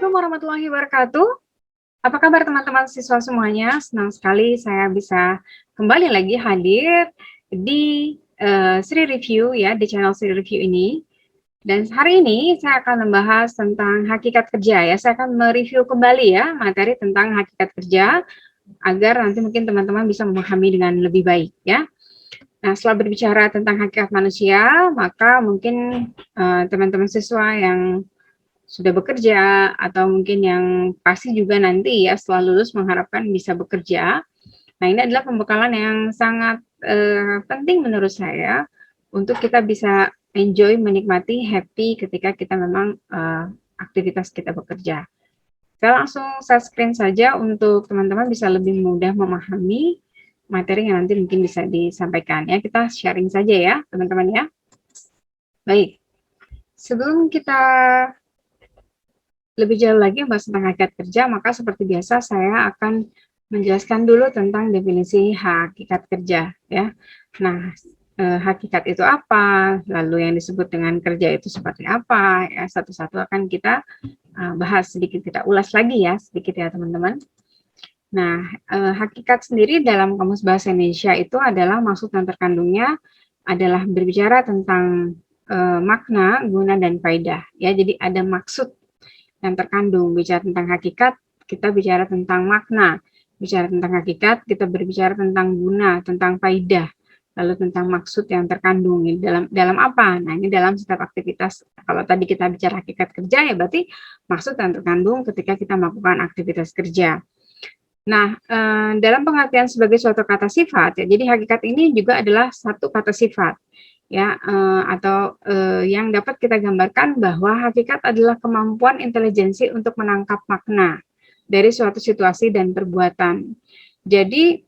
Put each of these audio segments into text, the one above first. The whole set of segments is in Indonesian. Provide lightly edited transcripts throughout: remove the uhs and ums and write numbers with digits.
Assalamualaikum warahmatullahi wabarakatuh. Apa kabar teman-teman siswa semuanya? Senang sekali saya bisa kembali lagi hadir di Sri Review ya, di channel Sri Review ini. Dan hari ini saya akan membahas tentang hakikat kerja ya. Saya akan mereview kembali ya materi tentang hakikat kerja agar nanti mungkin teman-teman bisa memahami dengan lebih baik ya. Nah, setelah berbicara tentang hakikat manusia, maka mungkin teman-teman siswa yang sudah bekerja atau mungkin yang pasti juga nanti ya setelah lulus mengharapkan bisa bekerja. Nah, ini adalah pembekalan yang sangat penting menurut saya untuk kita bisa enjoy, menikmati, happy ketika kita memang aktivitas kita bekerja. Saya langsung share screen saja untuk teman-teman bisa lebih mudah memahami materi yang nanti mungkin bisa disampaikan ya. Kita sharing saja ya, teman-teman ya. Baik. Sebelum kita lebih jauh lagi membahas tentang hakikat kerja, maka seperti biasa saya akan menjelaskan dulu tentang definisi hakikat kerja ya. Nah, hakikat itu apa, lalu yang disebut dengan kerja itu seperti apa ya, satu-satu akan kita bahas sedikit, kita ulas lagi ya sedikit ya teman-teman. Nah, hakikat sendiri dalam Kamus Bahasa Indonesia itu adalah maksud yang terkandungnya adalah berbicara tentang makna, guna, dan faedah ya. Jadi ada maksud yang terkandung. Bicara tentang hakikat, kita bicara tentang makna. Bicara tentang hakikat, kita berbicara tentang guna, tentang faidah, lalu tentang maksud yang terkandung. Dalam apa? Nah, ini dalam setiap aktivitas. Kalau tadi kita bicara hakikat kerja, ya berarti maksud yang terkandung ketika kita melakukan aktivitas kerja. Nah, dalam pengertian sebagai suatu kata sifat, ya, jadi hakikat ini juga adalah satu kata sifat. Ya, atau yang dapat kita gambarkan bahwa hakikat adalah kemampuan intelijensi untuk menangkap makna dari suatu situasi dan perbuatan. Jadi,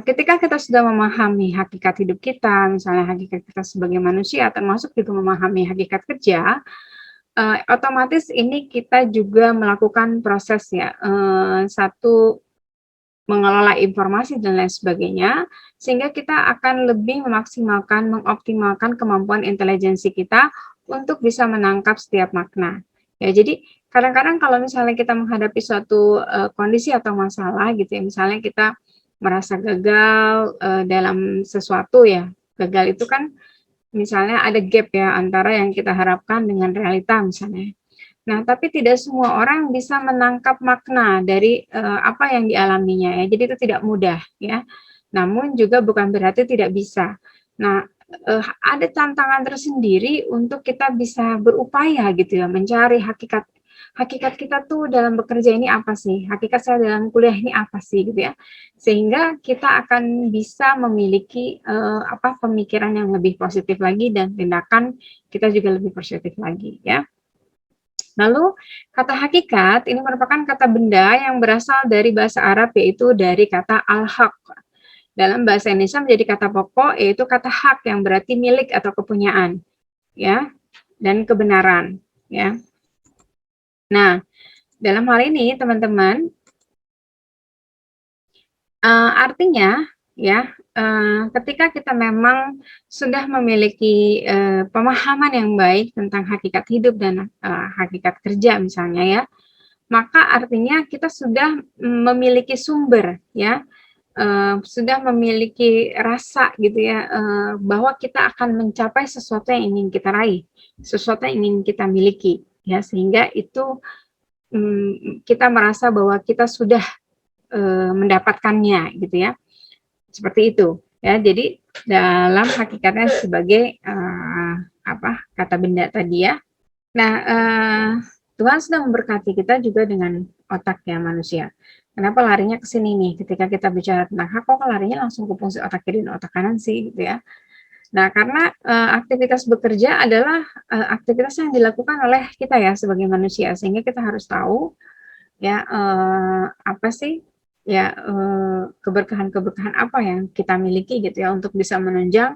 ketika kita sudah memahami hakikat hidup kita, misalnya hakikat kita sebagai manusia, termasuk juga memahami hakikat kerja, otomatis ini kita juga melakukan proses ya, satu mengelola informasi dan lain sebagainya, sehingga kita akan lebih memaksimalkan, mengoptimalkan kemampuan intelijensi kita untuk bisa menangkap setiap makna. Ya, jadi kadang-kadang kalau misalnya kita menghadapi suatu kondisi atau masalah gitu ya, misalnya kita merasa gagal dalam sesuatu ya, gagal itu kan misalnya ada gap ya antara yang kita harapkan dengan realita misalnya. Nah, tapi tidak semua orang bisa menangkap makna dari apa yang dialaminya ya. Jadi itu tidak mudah ya. Namun juga bukan berarti tidak bisa. Nah, ada tantangan tersendiri untuk kita bisa berupaya gitu ya, mencari hakikat kita tuh dalam bekerja ini apa sih? Hakikat saya dalam kuliah ini apa sih gitu ya. Sehingga kita akan bisa memiliki pemikiran yang lebih positif lagi dan tindakan kita juga lebih positif lagi ya. Lalu, kata hakikat ini merupakan kata benda yang berasal dari bahasa Arab, yaitu dari kata al-haq. Dalam bahasa Indonesia menjadi kata pokok, yaitu kata hak yang berarti milik atau kepunyaan, ya, dan kebenaran, ya. Nah, dalam hal ini teman-teman, artinya, ya, ketika kita memang sudah memiliki pemahaman yang baik tentang hakikat hidup dan hakikat kerja misalnya ya, maka artinya kita sudah memiliki sumber ya, sudah memiliki rasa gitu ya, bahwa kita akan mencapai sesuatu yang ingin kita raih, sesuatu yang ingin kita miliki ya, sehingga itu kita merasa bahwa kita sudah mendapatkannya gitu ya. Seperti itu ya. Jadi dalam hakikatnya sebagai kata benda tadi ya. Nah, Tuhan sudah memberkati kita juga dengan otak ya manusia. Kenapa larinya ke sini nih? Ketika kita bicara tentang hak, kok larinya langsung ke fungsi otak kiri dan otak kanan sih gitu ya. Nah, karena aktivitas bekerja adalah aktivitas yang dilakukan oleh kita ya sebagai manusia, sehingga kita harus tahu ya apa sih ya keberkahan-keberkahan apa yang kita miliki gitu ya untuk bisa menunjang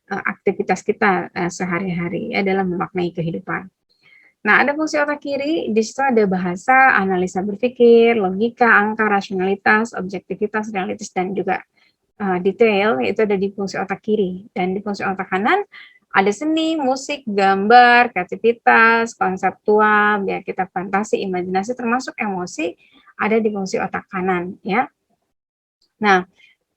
aktivitas kita sehari-hari ya dalam memaknai kehidupan. Nah, ada fungsi otak kiri, di situ ada bahasa, analisa berpikir, logika, angka, rasionalitas, objektivitas, realitas, dan juga detail, yaitu ada di fungsi otak kiri. Dan di fungsi otak kanan Ada seni, musik, gambar, kreativitas, konseptual, biar kita fantasi, imajinasi, termasuk emosi ada di fungsi otak kanan ya. Nah,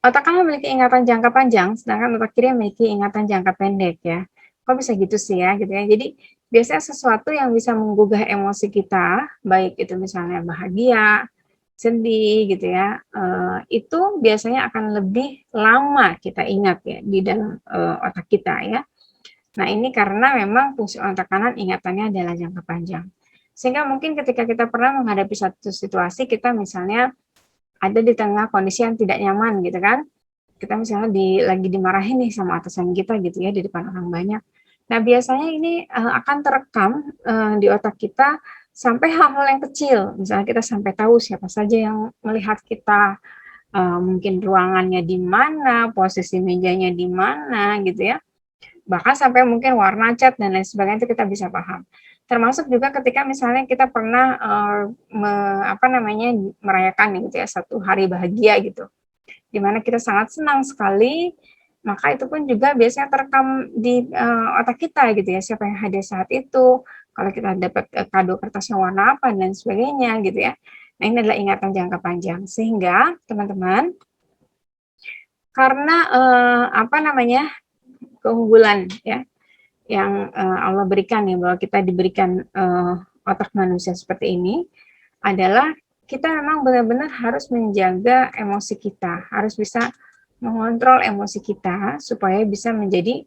otak kanan memiliki ingatan jangka panjang, sedangkan otak kiri memiliki ingatan jangka pendek ya. Kok bisa gitu sih ya, gitu ya. Jadi biasanya sesuatu yang bisa menggugah emosi kita, baik itu misalnya bahagia, sedih gitu ya, itu biasanya akan lebih lama kita ingat ya di dalam otak kita ya. Nah ini karena memang fungsi otak kanan ingatannya adalah jangka panjang. Sehingga mungkin ketika kita pernah menghadapi satu situasi, kita misalnya ada di tengah kondisi yang tidak nyaman gitu kan, kita misalnya lagi dimarahin nih sama atasan kita gitu ya di depan orang banyak. Nah biasanya ini akan terekam di otak kita sampai hal-hal yang kecil. Misalnya kita sampai tahu siapa saja yang melihat kita, mungkin ruangannya di mana, posisi mejanya di mana gitu ya. Bahkan sampai mungkin warna cat dan lain sebagainya itu kita bisa paham. Termasuk juga ketika misalnya kita pernah merayakan gitu ya satu hari bahagia gitu, di mana kita sangat senang sekali, maka itu pun juga biasanya terekam di otak kita gitu ya, siapa yang hadir saat itu, kalau kita dapat kado kertas yang warna apa dan sebagainya gitu ya. Nah ini adalah ingatan jangka panjang, sehingga teman-teman karena keunggulan ya yang Allah berikan ya, bahwa kita diberikan otak manusia seperti ini adalah kita memang benar-benar harus menjaga emosi kita, harus bisa mengontrol emosi kita supaya bisa menjadi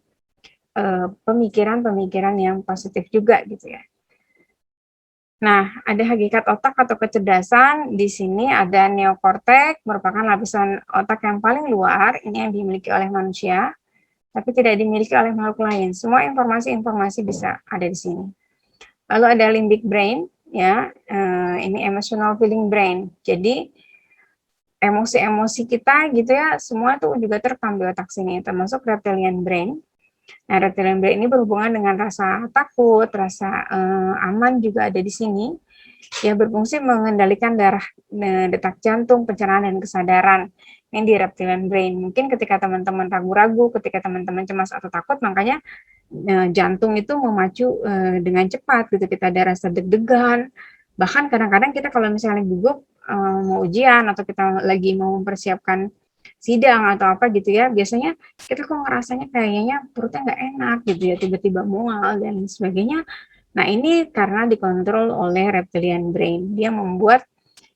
pemikiran-pemikiran yang positif juga gitu ya. Nah, ada hakikat otak atau kecerdasan. Di sini ada neokortek, merupakan lapisan otak yang paling luar, ini yang dimiliki oleh manusia, tapi tidak dimiliki oleh makhluk lain. Semua informasi-informasi bisa ada di sini. Lalu ada limbic brain, ya, ini emotional feeling brain. Jadi emosi-emosi kita gitu ya, semua tuh juga terekam di otak sini, termasuk reptilian brain. Nah, reptilian brain ini berhubungan dengan rasa takut, rasa aman juga ada di sini. Ya, berfungsi mengendalikan darah, detak jantung, pencernaan, dan kesadaran yang di reptilian brain. Mungkin ketika teman-teman ragu-ragu, ketika teman-teman cemas atau takut, makanya jantung itu memacu dengan cepat gitu, kita ada rasa deg-degan. Bahkan kadang-kadang kita kalau misalnya gugup mau ujian atau kita lagi mau mempersiapkan sidang atau apa gitu ya, biasanya kita kok ngerasanya kayaknya perutnya nggak enak gitu ya, tiba-tiba mual dan sebagainya. Nah ini karena dikontrol oleh reptilian brain, dia membuat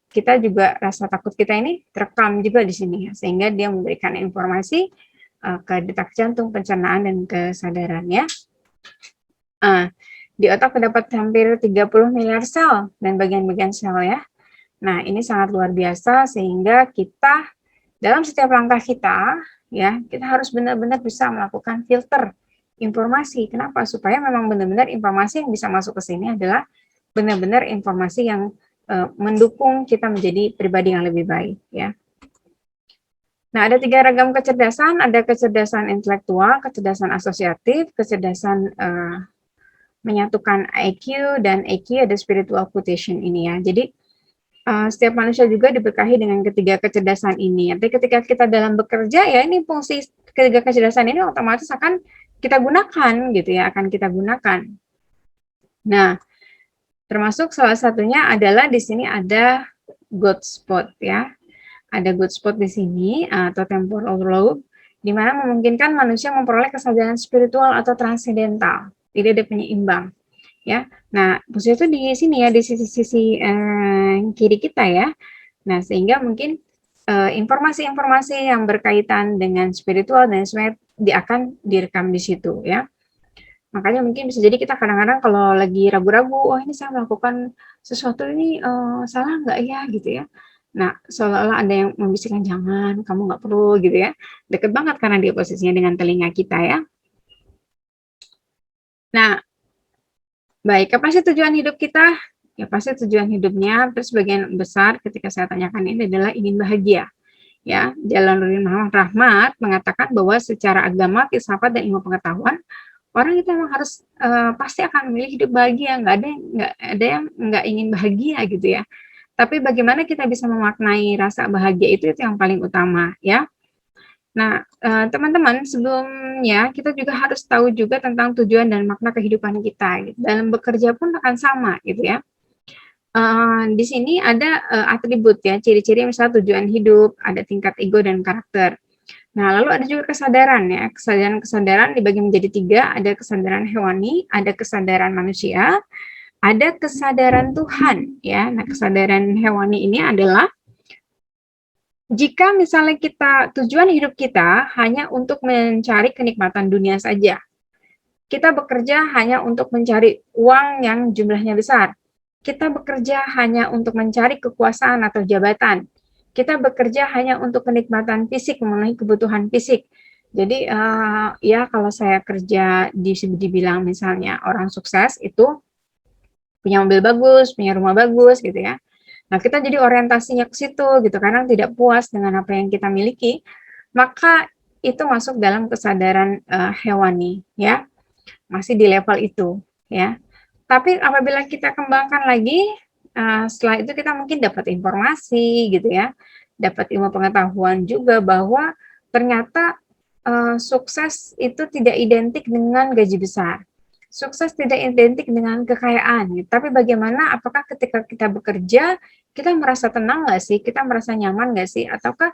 kita juga rasa takut kita ini terekam juga di sini ya, sehingga dia memberikan informasi ke detak jantung, pencernaan, dan kesadaran ya. Di otak terdapat hampir 30 miliar sel dan bagian-bagian sel ya. Nah, ini sangat luar biasa sehingga kita dalam setiap langkah kita ya, kita harus benar-benar bisa melakukan filter informasi. Kenapa? Supaya memang benar-benar informasi yang bisa masuk ke sini adalah benar-benar informasi yang mendukung kita menjadi pribadi yang lebih baik ya. Nah, ada 3 ragam kecerdasan, ada kecerdasan intelektual, kecerdasan asosiatif, kecerdasan menyatukan IQ, dan EQ ada spiritual quotient ini ya. Jadi setiap manusia juga diberkahi dengan ketiga kecerdasan ini. Tapi ketika kita dalam bekerja ya, ini fungsi ketiga kecerdasan ini otomatis akan kita gunakan gitu ya, akan kita gunakan. Nah, termasuk salah satunya adalah di sini ada good spot ya. Ada good spot di sini atau temporal lobe, di mana memungkinkan manusia memperoleh kesadaran spiritual atau transendental. Tidak ada penyeimbang ya. Nah, fungsi itu di sini ya, di sisi-sisi kiri kita ya. Nah, sehingga mungkin informasi-informasi yang berkaitan dengan spiritual dan semuanya akan direkam di situ ya. Makanya mungkin bisa jadi kita kadang-kadang kalau lagi ragu-ragu, oh ini saya melakukan sesuatu ini salah nggak ya gitu ya. Nah, seolah-olah ada yang membisikkan, jangan, kamu nggak perlu gitu ya. Deket banget karena dia posisinya dengan telinga kita ya. Nah, baik, apa sih tujuan hidup kita? Ya pasti tujuan hidupnya, terus sebagian besar ketika saya tanyakan ini adalah ingin bahagia. Ya, Jalaluddin Muhammad Rahmat mengatakan bahwa secara agama, filsafat, dan ilmu pengetahuan, orang itu memang harus pasti akan memilih hidup bahagia. Nggak ada yang nggak ingin bahagia gitu ya. Tapi bagaimana kita bisa memaknai rasa bahagia itu yang paling utama ya. Nah, teman-teman, sebelumnya kita juga harus tahu juga tentang tujuan dan makna kehidupan kita, gitu. Dalam bekerja pun akan sama, gitu ya. Di sini ada, atribut ya, ciri-ciri misalnya tujuan hidup, ada tingkat ego dan karakter. Nah, lalu ada juga kesadaran ya, kesadaran dibagi menjadi 3, ada kesadaran hewani, ada kesadaran manusia, ada kesadaran Tuhan ya. Nah, kesadaran hewani ini adalah jika misalnya tujuan hidup kita hanya untuk mencari kenikmatan dunia saja. Kita bekerja hanya untuk mencari uang yang jumlahnya besar. Kita bekerja hanya untuk mencari kekuasaan atau jabatan. Kita bekerja hanya untuk kenikmatan fisik, memenuhi kebutuhan fisik. Jadi ya kalau saya kerja dibilang misalnya orang sukses itu punya mobil bagus, punya rumah bagus gitu ya. Nah, kita jadi orientasinya ke situ gitu, karena tidak puas dengan apa yang kita miliki, maka itu masuk dalam kesadaran hewani ya, masih di level itu ya. Tapi apabila kita kembangkan lagi, setelah itu kita mungkin dapat informasi gitu ya, dapat ilmu pengetahuan juga bahwa ternyata sukses itu tidak identik dengan gaji besar. Sukses tidak identik dengan kekayaan, gitu. Tapi bagaimana apakah ketika kita bekerja, kita merasa tenang nggak sih? Kita merasa nyaman nggak sih? Ataukah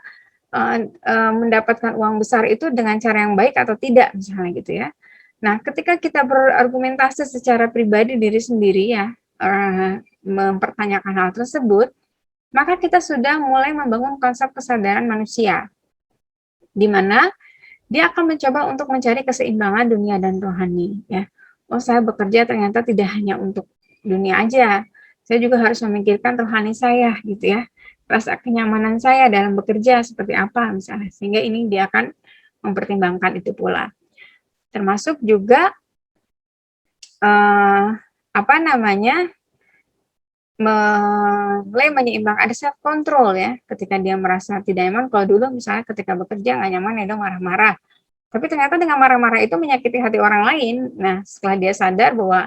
mendapatkan uang besar itu dengan cara yang baik atau tidak, misalnya gitu ya. Nah, ketika kita berargumentasi secara pribadi diri sendiri ya, mempertanyakan hal tersebut, maka kita sudah mulai membangun konsep kesadaran manusia, di mana dia akan mencoba untuk mencari keseimbangan dunia dan rohani ya. Oh, saya bekerja ternyata tidak hanya untuk dunia aja. Saya juga harus memikirkan rohani saya gitu ya. Rasa kenyamanan saya dalam bekerja seperti apa misalnya. Sehingga ini dia akan mempertimbangkan itu pula. Termasuk juga apa namanya? mulai menyeimbangkan, ada self control ya, ketika dia merasa tidak nyaman. Kalau dulu misalnya ketika bekerja nggak nyaman ya dong marah-marah, tapi ternyata dengan marah-marah itu menyakiti hati orang lain. Nah, setelah dia sadar bahwa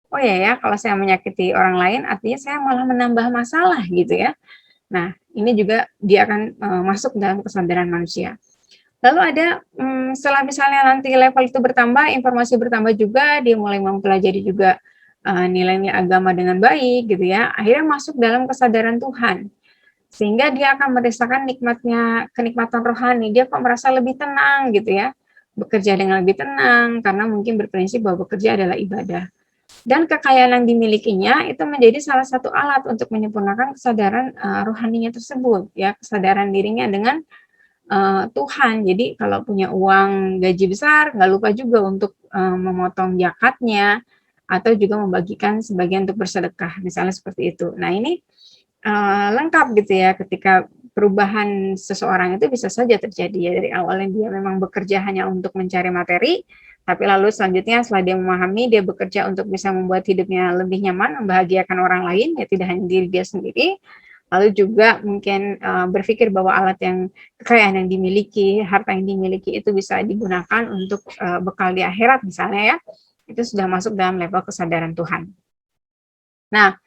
oh ya kalau saya menyakiti orang lain artinya saya malah menambah masalah gitu ya. Nah, ini juga dia akan masuk dalam kesadaran manusia. Lalu ada setelah misalnya nanti level itu bertambah, informasi bertambah juga, dia mulai mempelajari juga nilai-nilai agama dengan baik gitu ya, akhirnya masuk dalam kesadaran Tuhan, sehingga dia akan merasakan kenikmatan rohani. Dia kok merasa lebih tenang gitu ya, bekerja dengan lebih tenang karena mungkin berprinsip bahwa bekerja adalah ibadah, dan kekayaan yang dimilikinya itu menjadi salah satu alat untuk menyempurnakan kesadaran rohaninya tersebut ya, kesadaran dirinya dengan Tuhan. Jadi kalau punya uang gaji besar, nggak lupa juga untuk memotong zakatnya, atau juga membagikan sebagian untuk bersedekah, misalnya seperti itu. Nah, ini lengkap gitu ya, ketika perubahan seseorang itu bisa saja terjadi ya, dari awalnya dia memang bekerja hanya untuk mencari materi, tapi lalu selanjutnya setelah dia memahami, dia bekerja untuk bisa membuat hidupnya lebih nyaman, membahagiakan orang lain, ya tidak hanya diri dia sendiri. Lalu juga mungkin berpikir bahwa kekayaan yang dimiliki, harta yang dimiliki itu bisa digunakan untuk bekal di akhirat misalnya ya, itu sudah masuk dalam level kesadaran Tuhan. Nah,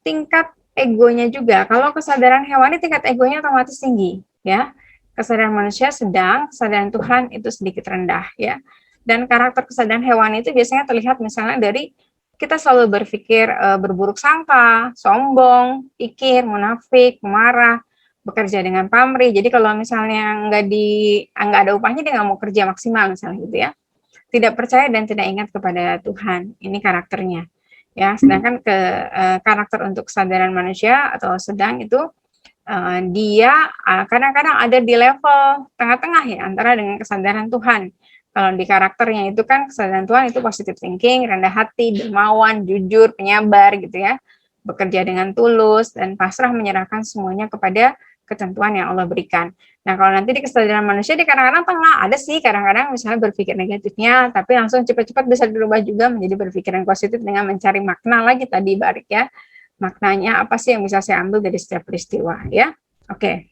tingkat egonya juga, kalau kesadaran hewani tingkat egonya otomatis tinggi ya, kesadaran manusia sedang, kesadaran Tuhan itu sedikit rendah ya. Dan karakter kesadaran hewani itu biasanya terlihat misalnya dari kita selalu berpikir berburuk sangka, sombong, pikir, munafik, marah, bekerja dengan pamrih. Jadi kalau misalnya nggak ada upahnya, dia nggak mau kerja maksimal misalnya gitu ya. Tidak percaya dan tidak ingat kepada Tuhan. Ini karakternya. Ya, sedangkan karakter untuk kesadaran manusia atau sedang itu dia kadang-kadang ada di level tengah-tengah ya, antara dengan kesadaran Tuhan. Kalau di karakternya itu kan kesadaran Tuhan itu positive thinking, rendah hati, dermawan, jujur, penyabar gitu ya, bekerja dengan tulus dan pasrah menyerahkan semuanya kepada ketentuan yang Allah berikan. Nah, kalau nanti di kesadaran manusia di kadang-kadang tengah, ada sih kadang-kadang misalnya berpikir negatifnya, tapi langsung cepat-cepat bisa dirubah juga menjadi berpikiran positif dengan mencari makna lagi tadi Barik ya. Maknanya apa sih yang bisa saya ambil dari setiap peristiwa ya. Oke.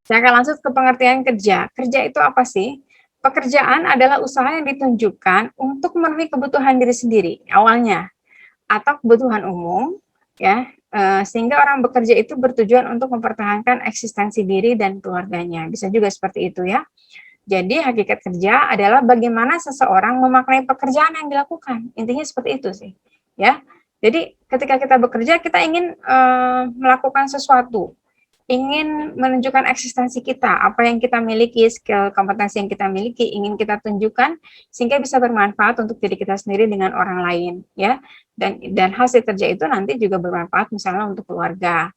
Saya akan langsung ke pengertian kerja. Kerja itu apa sih? Pekerjaan adalah usaha yang ditunjukkan untuk memenuhi kebutuhan diri sendiri awalnya, atau kebutuhan umum ya, sehingga orang bekerja itu bertujuan untuk mempertahankan eksistensi diri dan keluarganya. Bisa juga seperti itu ya. Jadi hakikat kerja adalah bagaimana seseorang memaknai pekerjaan yang dilakukan. Intinya seperti itu sih, ya. Jadi ketika kita bekerja, kita ingin melakukan sesuatu, ingin menunjukkan eksistensi kita, apa yang kita miliki, skill, kompetensi yang kita miliki, ingin kita tunjukkan sehingga bisa bermanfaat untuk diri kita sendiri dengan orang lain, ya. Dan hasil kerja itu nanti juga bermanfaat misalnya untuk keluarga.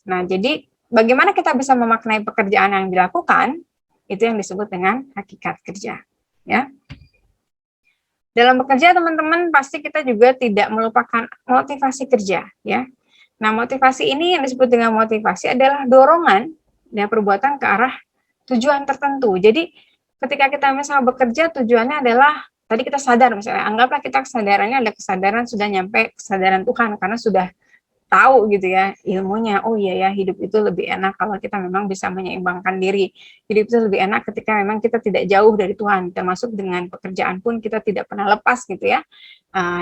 Nah, jadi bagaimana kita bisa memaknai pekerjaan yang dilakukan, itu yang disebut dengan hakikat kerja, ya. Dalam bekerja, teman-teman, pasti kita juga tidak melupakan motivasi kerja, ya. Nah, motivasi ini yang disebut dengan motivasi adalah dorongan dan perbuatan ke arah tujuan tertentu. Jadi, ketika kita misalnya bekerja, tujuannya adalah tadi kita sadar misalnya, anggaplah kita kesadarannya ada kesadaran sudah nyampe kesadaran Tuhan karena sudah tahu gitu ya ilmunya, oh iya ya hidup itu lebih enak kalau kita memang bisa menyeimbangkan diri, hidup itu lebih enak ketika memang kita tidak jauh dari Tuhan, termasuk dengan pekerjaan pun kita tidak pernah lepas gitu ya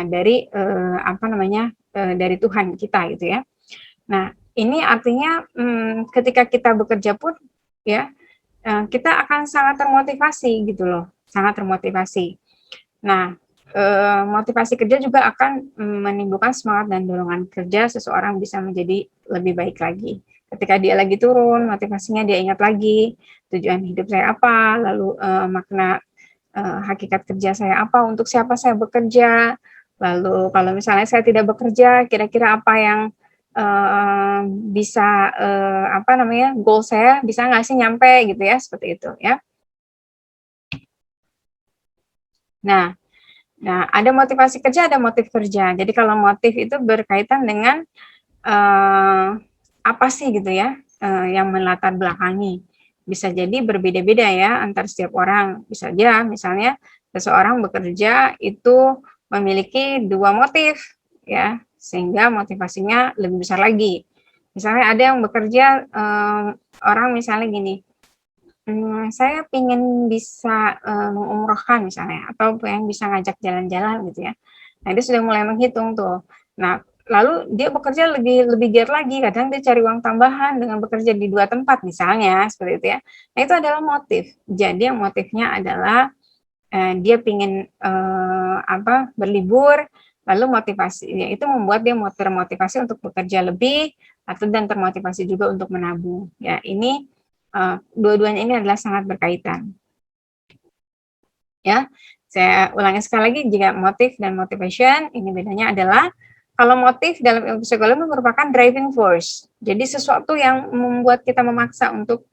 dari dari Tuhan kita gitu ya. Nah ini artinya ketika kita bekerja pun ya kita akan sangat termotivasi gitu loh, sangat termotivasi. Nah motivasi kerja juga akan menimbulkan semangat dan dorongan kerja seseorang bisa menjadi lebih baik lagi. Ketika dia lagi turun, motivasinya dia ingat lagi tujuan hidup saya apa, lalu makna hakikat kerja saya apa, untuk siapa saya bekerja, lalu kalau misalnya saya tidak bekerja, kira-kira apa yang bisa goal saya bisa nggak sih nyampe gitu ya, seperti itu ya. Nah, ada motivasi kerja, ada motif kerja. Jadi kalau motif itu berkaitan dengan apa sih gitu ya, yang melatar belakangi. Bisa jadi berbeda-beda ya antar setiap orang. Bisa aja misalnya seseorang bekerja itu memiliki dua motif ya, sehingga motivasinya lebih besar lagi. Misalnya ada yang bekerja orang misalnya gini, saya ingin bisa mengumrohkan misalnya, atau yang bisa ngajak jalan-jalan gitu ya. Nah, dia sudah mulai menghitung tuh. Nah, lalu dia bekerja lebih giat lagi, kadang dia cari uang tambahan dengan bekerja di 2 tempat misalnya, seperti itu ya. Nah, itu adalah motif. Jadi yang motifnya adalah dia ingin berlibur, lalu motivasinya itu membuat dia termotivasi untuk bekerja lebih, atau dan termotivasi juga untuk menabung. Ya, ini dua-duanya ini adalah sangat berkaitan. Ya, saya ulangi sekali lagi, jika motif dan motivation, ini bedanya adalah kalau motif dalam ilmu psikologi merupakan driving force. Jadi sesuatu yang membuat kita memaksa untuk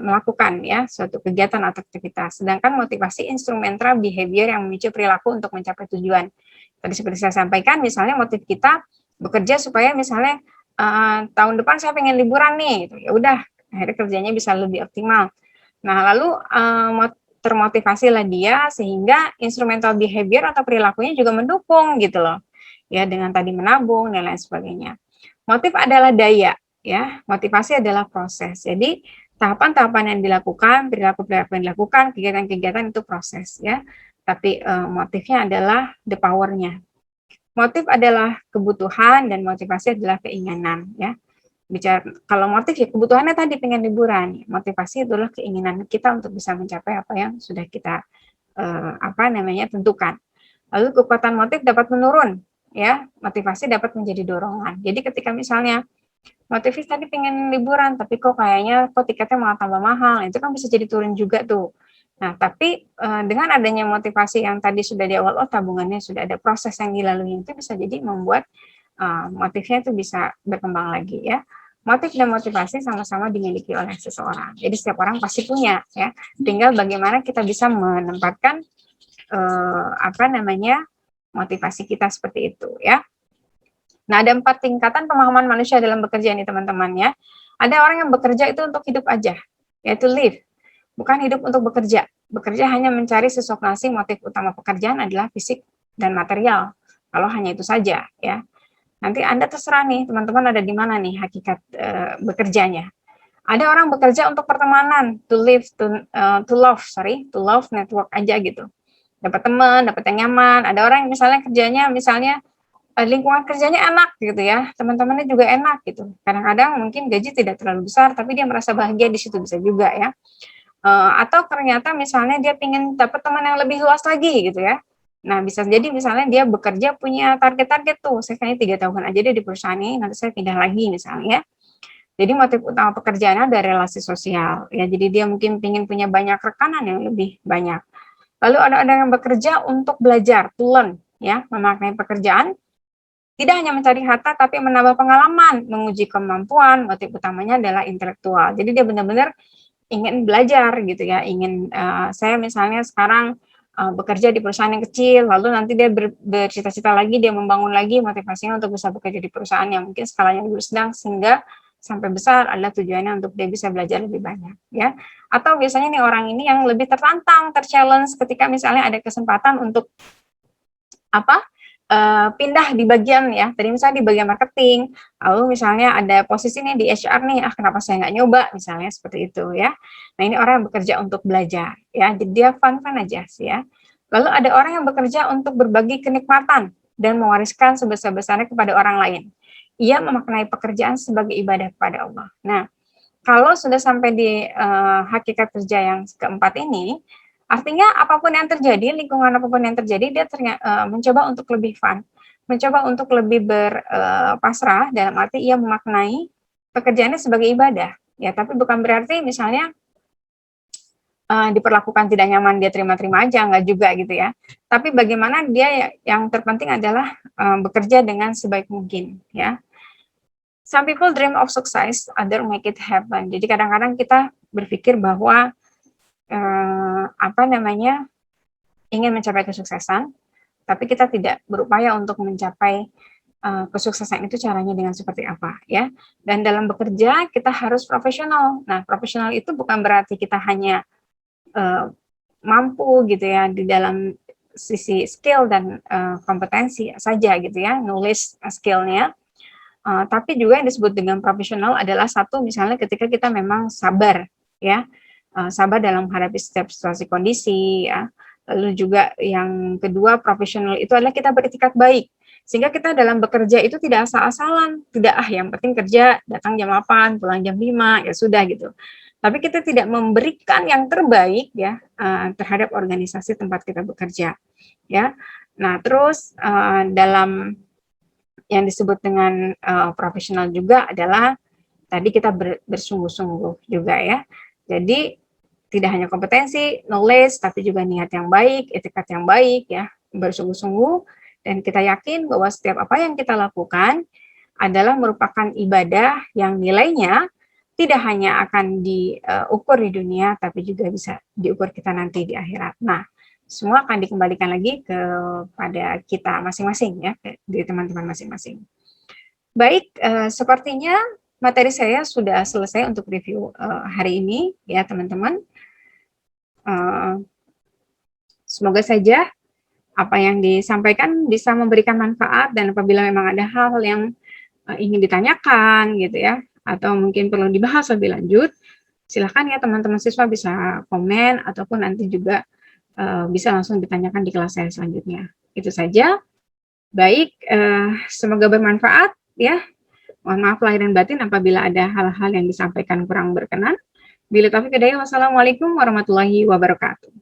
melakukan ya suatu kegiatan atau aktivitas. Sedangkan motivasi instrumental behavior yang memicu perilaku untuk mencapai tujuan. Tadi seperti saya sampaikan, misalnya motif kita bekerja supaya misalnya tahun depan saya pengen liburan nih, gitu. Ya udah akhirnya kerjanya bisa lebih optimal. Nah, lalu termotivasilah dia sehingga instrumental behavior atau perilakunya juga mendukung gitu loh. Ya, dengan tadi menabung dan lain sebagainya. Motif adalah daya, ya. Motivasi adalah proses. Jadi, tahapan-tahapan yang dilakukan, perilaku-perilaku yang dilakukan, kegiatan-kegiatan itu proses, ya. Tapi motifnya adalah the power-nya. Motif adalah kebutuhan dan motivasi adalah keinginan, ya. Bicara kalau motif ya kebutuhannya tadi pengen liburan, motivasi adalah keinginan kita untuk bisa mencapai apa yang sudah kita tentukan. Lalu kekuatan motif dapat menurun, ya, motivasi dapat menjadi dorongan. Jadi ketika misalnya motifnya tadi pengen liburan tapi kok kayaknya tiketnya malah tambah mahal, itu kan bisa jadi turun juga tuh. Nah, tapi dengan adanya motivasi yang tadi sudah di awal, tabungannya sudah ada proses yang dilalui, itu bisa jadi membuat motifnya itu bisa berkembang lagi ya. Motif dan motivasi sama-sama dimiliki oleh seseorang. Jadi setiap orang pasti punya ya. Tinggal bagaimana kita bisa menempatkan motivasi kita seperti itu ya. Nah, ada 4 tingkatan pemahaman manusia dalam bekerja nih teman-teman ya. Ada orang yang bekerja itu untuk hidup aja, yaitu live. Bukan hidup untuk bekerja. Bekerja hanya mencari sesuap nasi, motif utama pekerjaan adalah fisik dan material. Kalau hanya itu saja ya. Nanti Anda terserah nih, teman-teman ada di mana nih hakikat bekerjanya. Ada orang bekerja untuk pertemanan, to love network aja gitu. Dapat teman, dapat yang nyaman. Ada orang yang misalnya kerjanya lingkungan kerjanya enak gitu ya, teman-temannya juga enak gitu. Kadang-kadang mungkin gaji tidak terlalu besar, tapi dia merasa bahagia di situ bisa juga ya. Atau ternyata misalnya dia pengen dapat teman yang lebih luas lagi gitu ya. Nah, bisa jadi misalnya dia bekerja punya target-target tuh, saya kayaknya 3 tahunan aja deh di perusahaan ini, nanti saya pindah lagi misalnya ya. Jadi motif utama pekerjaannya ada relasi sosial ya. Jadi dia mungkin ingin punya banyak rekanan yang lebih banyak. Lalu ada yang bekerja untuk belajar, to learn ya, memaknai pekerjaan tidak hanya mencari harta tapi menambah pengalaman, menguji kemampuan, motif utamanya adalah intelektual. Jadi dia benar-benar ingin belajar gitu ya, ingin saya misalnya sekarang bekerja di perusahaan yang kecil, lalu nanti dia bercita-cita lagi, dia membangun lagi motivasinya untuk bisa bekerja di perusahaan yang mungkin skalanya lebih sedang, sehingga sampai besar adalah tujuannya untuk dia bisa belajar lebih banyak ya. Atau biasanya nih orang ini yang lebih tertantang, terchallenge ketika misalnya ada kesempatan untuk pindah di bagian ya, tadi misalnya di bagian marketing, lalu misalnya ada posisi nih di HR nih, kenapa saya nggak nyoba, misalnya seperti itu ya. Nah ini orang yang bekerja untuk belajar ya, jadi dia fun-fun aja sih ya. Lalu ada orang yang bekerja untuk berbagi kenikmatan dan mewariskan sebesar-besarnya kepada orang lain. Ia memaknai pekerjaan sebagai ibadah kepada Allah. Nah, kalau sudah sampai di hakikat kerja yang keempat ini, artinya apapun yang terjadi, lingkungan apapun yang terjadi, dia mencoba untuk lebih fun, mencoba untuk lebih berpasrah, dalam arti ia memaknai pekerjaannya sebagai ibadah. Ya, tapi bukan berarti misalnya diperlakukan tidak nyaman, dia terima-terima aja, enggak juga gitu ya. Tapi bagaimana dia yang terpenting adalah bekerja dengan sebaik mungkin ya. Some people dream of success, other make it happen. Jadi kadang-kadang kita berpikir bahwa ingin mencapai kesuksesan, tapi kita tidak berupaya untuk mencapai kesuksesan itu caranya dengan seperti apa ya. Dan dalam bekerja kita harus profesional. Nah, profesional itu bukan berarti kita hanya mampu gitu ya di dalam sisi skill dan kompetensi saja gitu ya, knowledge skill-nya. Tapi juga yang disebut dengan profesional adalah satu misalnya ketika kita memang sabar ya, sabar dalam menghadapi setiap situasi kondisi ya. Lalu juga yang kedua profesional itu adalah kita beretikat baik, sehingga kita dalam bekerja itu tidak asal-asalan, tidak yang penting kerja datang jam 8 pulang jam 5 ya sudah gitu. Tapi kita tidak memberikan yang terbaik ya terhadap organisasi tempat kita bekerja ya. Nah terus dalam yang disebut dengan profesional juga adalah tadi kita bersungguh-sungguh juga ya. Jadi tidak hanya kompetensi, knowledge, tapi juga niat yang baik, etikat yang baik ya, bersungguh-sungguh, dan kita yakin bahwa setiap apa yang kita lakukan adalah merupakan ibadah yang nilainya tidak hanya akan diukur di dunia, tapi juga bisa diukur kita nanti di akhirat. Nah, semua akan dikembalikan lagi kepada kita masing-masing ya, di teman-teman masing-masing. Baik, sepertinya materi saya sudah selesai untuk review hari ini ya teman-teman. Semoga saja apa yang disampaikan bisa memberikan manfaat, dan apabila memang ada hal-hal yang ingin ditanyakan gitu ya, atau mungkin perlu dibahas lebih lanjut, silahkan ya teman-teman siswa bisa komen ataupun nanti juga bisa langsung ditanyakan di kelas saya selanjutnya. Itu saja. Baik, semoga bermanfaat ya. Mohon maaf lahir dan batin apabila ada hal-hal yang disampaikan kurang berkenan. Bila taufiq hidayah, wassalamualaikum warahmatullahi wabarakatuh.